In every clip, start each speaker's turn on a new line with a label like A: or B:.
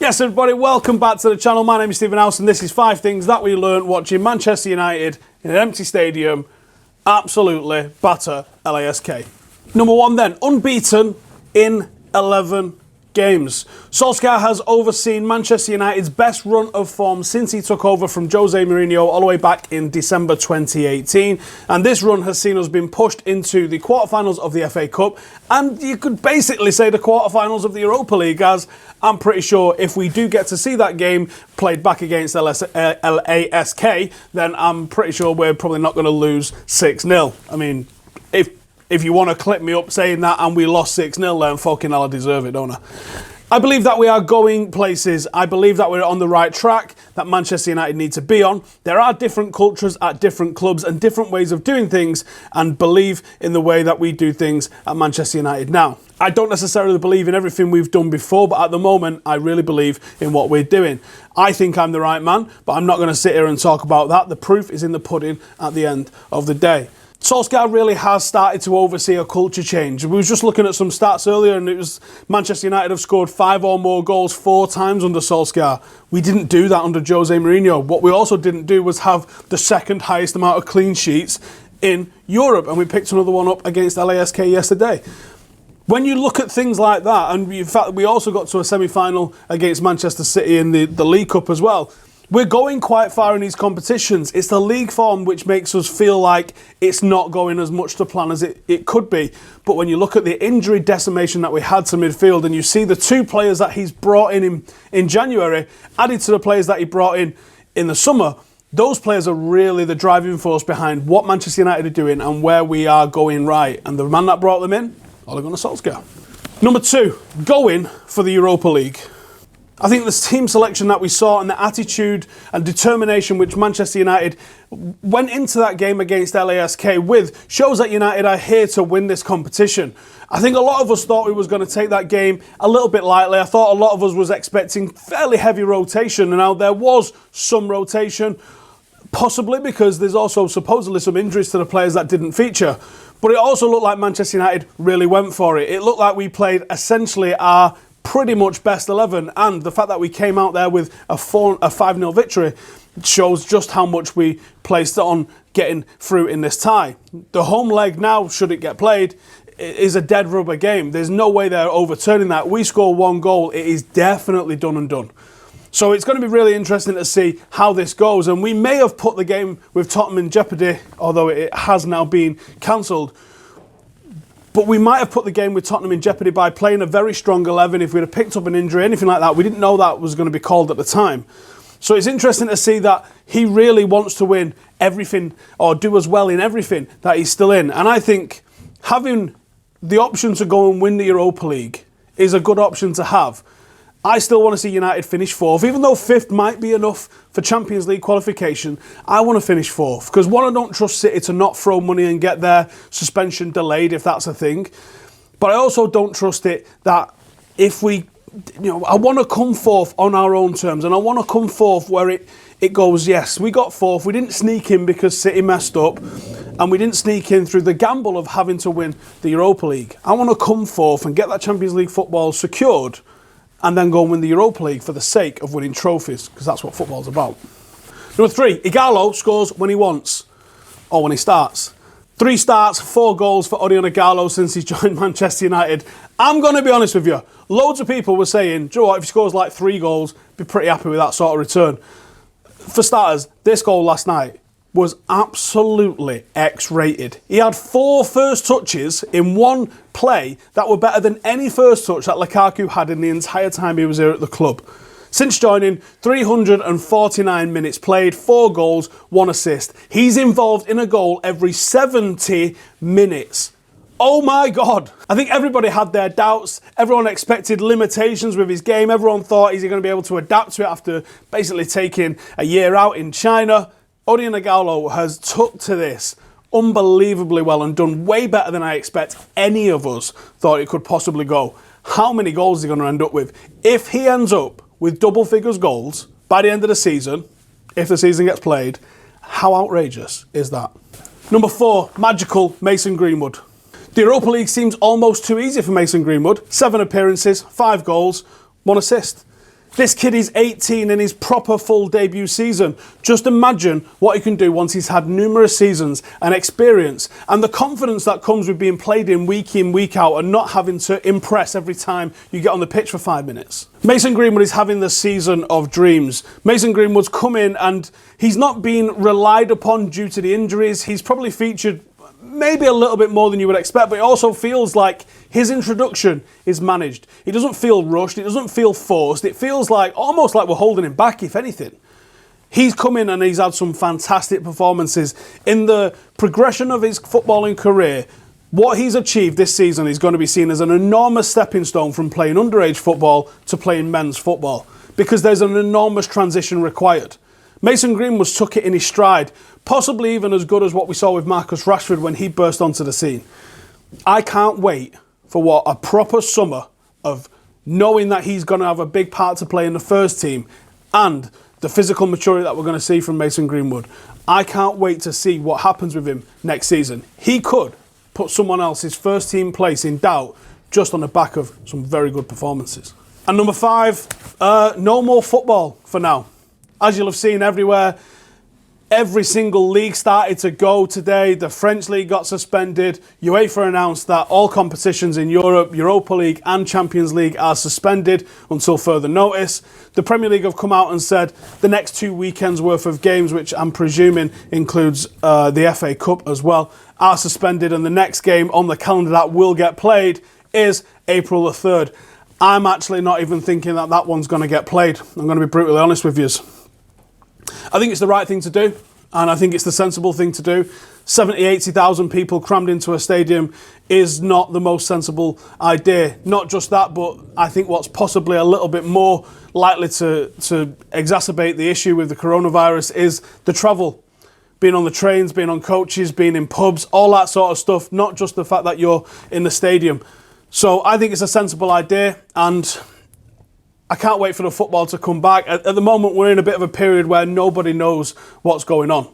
A: Yes, everybody, welcome back to the channel. My name is Stephen Howson. This is 5 things that we learned watching Manchester United in an empty stadium absolutely batter LASK. Number 1 then, unbeaten in 11 games. Solskjaer has overseen Manchester United's best run of form since he took over from Jose Mourinho all the way back in December 2018. And this run has seen us being pushed into the quarterfinals of the FA Cup. And you could basically say the quarterfinals of the Europa League, as I'm pretty sure if we do get to see that game played back against LASK, then I'm pretty sure we're probably not going to lose 6-0. I mean, if you want to clip me up saying that and we lost 6-0, then fucking hell, I deserve it, don't I? I believe that we are going places. I believe that we're on the right track that Manchester United need to be on. There are different cultures at different clubs and different ways of doing things, and believe in the way that we do things at Manchester United now. I don't necessarily believe in everything we've done before, but at the moment, I really believe in what we're doing. I think I'm the right man, but I'm not going to sit here and talk about that. The proof is in the pudding at the end of the day. Solskjaer really has started to oversee a culture change. We were just looking at some stats earlier, and it was Manchester United have scored 5 or more goals 4 times under Solskjaer. We didn't do that under Jose Mourinho. What we also didn't do was have the second highest amount of clean sheets in Europe, and we picked another one up against LASK yesterday. When you look at things like that, and in fact we also got to a semi-final against Manchester City in the League Cup as well, we're going quite far in these competitions. It's the league form which makes us feel like it's not going as much to plan as it could be. But when you look at the injury decimation that we had to midfield, and you see the 2 players that he's brought in January, added to the players that he brought in the summer, those players are really the driving force behind what Manchester United are doing and where we are going right. And the man that brought them in, Ole Gunnar Solskjaer. Number 2, going for the Europa League. I think the team selection that we saw and the attitude and determination which Manchester United went into that game against LASK with shows that United are here to win this competition. I think a lot of us thought we was going to take that game a little bit lightly. I thought a lot of us was expecting fairly heavy rotation, and now there was some rotation, possibly because there's also supposedly some injuries to the players that didn't feature. But it also looked like Manchester United really went for it. It looked like we played essentially our pretty much best 11, and the fact that we came out there with a 5-0 victory shows just how much we placed on getting through in this tie. The home leg now, should it get played, is a dead rubber game. There's no way they're overturning that. We score 1 goal, it is definitely done and done. So it's going to be really interesting to see how this goes, and we may have put the game with Tottenham in jeopardy, although it has now been cancelled. But we might have put the game with Tottenham in jeopardy by playing a very strong 11. If we'd have picked up an injury, anything like that, we didn't know that was going to be called at the time. So it's interesting to see that he really wants to win everything or do as well in everything that he's still in. And I think having the option to go and win the Europa League is a good option to have. I still want to see United finish 4th, even though 5th might be enough for Champions League qualification. I want to finish 4th because, one, I don't trust City to not throw money and get their suspension delayed if that's a thing. But I also don't trust it that if we, I want to come 4th on our own terms, and I want to come 4th where it goes, yes, we got 4th. We didn't sneak in because City messed up, and we didn't sneak in through the gamble of having to win the Europa League. I want to come 4th and get that Champions League football secured, and then go and win the Europa League for the sake of winning trophies, because that's what football's about. Number 3, Ighalo scores when he wants, or when he starts. 3 starts, 4 goals for Ighalo since he's joined Manchester United. I'm going to be honest with you, loads of people were saying, do you know what, if he scores like 3 goals, be pretty happy with that sort of return. For starters, this goal last night was absolutely X-rated. He had 4 first touches in one play that were better than any first touch that Lukaku had in the entire time he was here at the club. Since joining, 349 minutes played, 4 goals, 1 assist. He's involved in a goal every 70 minutes. Oh my God. I think everybody had their doubts. Everyone expected limitations with his game. Everyone thought, is he going to be able to adapt to it after basically taking a year out in China? Ighalo has took to this unbelievably well and done way better than I expect any of us thought it could possibly go. How many goals is he going to end up with? If he ends up with double figures goals by the end of the season, if the season gets played, how outrageous is that? Number 4, magical Mason Greenwood. The Europa League seems almost too easy for Mason Greenwood. 7 appearances, 5 goals, 1 assist. This kid is 18 in his proper full debut season. Just imagine what he can do once he's had numerous seasons and experience and the confidence that comes with being played in, week out, and not having to impress every time you get on the pitch for 5 minutes. Mason Greenwood is having the season of dreams. Mason Greenwood's come in and he's not been relied upon due to the injuries. He's probably featured maybe a little bit more than you would expect, but it also feels like his introduction is managed. He doesn't feel rushed, it doesn't feel forced, it feels like almost like we're holding him back, if anything. He's come in and he's had some fantastic performances. In the progression of his footballing career, what he's achieved this season is going to be seen as an enormous stepping stone from playing underage football to playing men's football, because there's an enormous transition required. Mason Greenwood took it in his stride, possibly even as good as what we saw with Marcus Rashford when he burst onto the scene. I can't wait for what a proper summer of knowing that he's going to have a big part to play in the first team and the physical maturity that we're going to see from Mason Greenwood. I can't wait to see what happens with him next season. He could put someone else's first team place in doubt just on the back of some very good performances. And number 5, no more football for now. As you'll have seen everywhere, every single league started to go today. The French league got suspended. UEFA announced that all competitions in Europe, Europa League and Champions League are suspended until further notice. The Premier League have come out and said the next 2 weekends worth of games, which I'm presuming includes the FA Cup as well, are suspended, and the next game on the calendar that will get played is April the 3rd. I'm actually not even thinking that that one's going to get played. I'm going to be brutally honest with you. I think it's the right thing to do, and I think it's the sensible thing to do. 70, 80,000 people crammed into a stadium is not the most sensible idea. Not just that, but I think what's possibly a little bit more likely to exacerbate the issue with the coronavirus is the travel. Being on the trains, being on coaches, being in pubs, all that sort of stuff, not just the fact that you're in the stadium. So I think it's a sensible idea, and I can't wait for the football to come back. At the moment, we're in a bit of a period where nobody knows what's going on.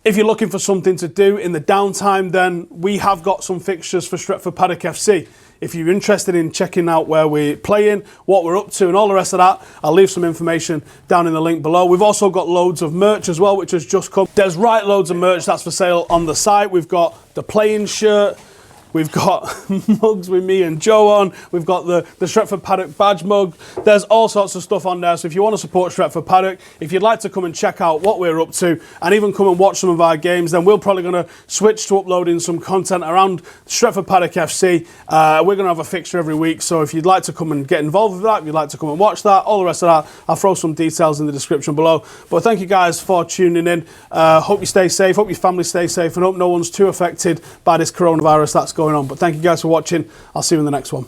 A: If you're looking for something to do in the downtime, then we have got some fixtures for Stretford Paddock FC. If you're interested in checking out where we're playing, what we're up to and all the rest of that, I'll leave some information down in the link below. We've also got loads of merch as well, which has just come. There's loads of merch that's for sale on the site. We've got the playing shirt. We've got mugs with me and Joe on. We've got the Stretford Paddock badge mug. There's all sorts of stuff on there. So if you want to support Stretford Paddock, if you'd like to come and check out what we're up to and even come and watch some of our games, then we're probably going to switch to uploading some content around Stretford Paddock FC. We're going to have a fixture every week. So if you'd like to come and get involved with that, if you'd like to come and watch that, all the rest of that, I'll throw some details in the description below. But thank you guys for tuning in. Hope you stay safe. Hope your family stays safe, and hope no one's too affected by this coronavirus that's going on. But thank you guys for watching. I'll see you in the next one.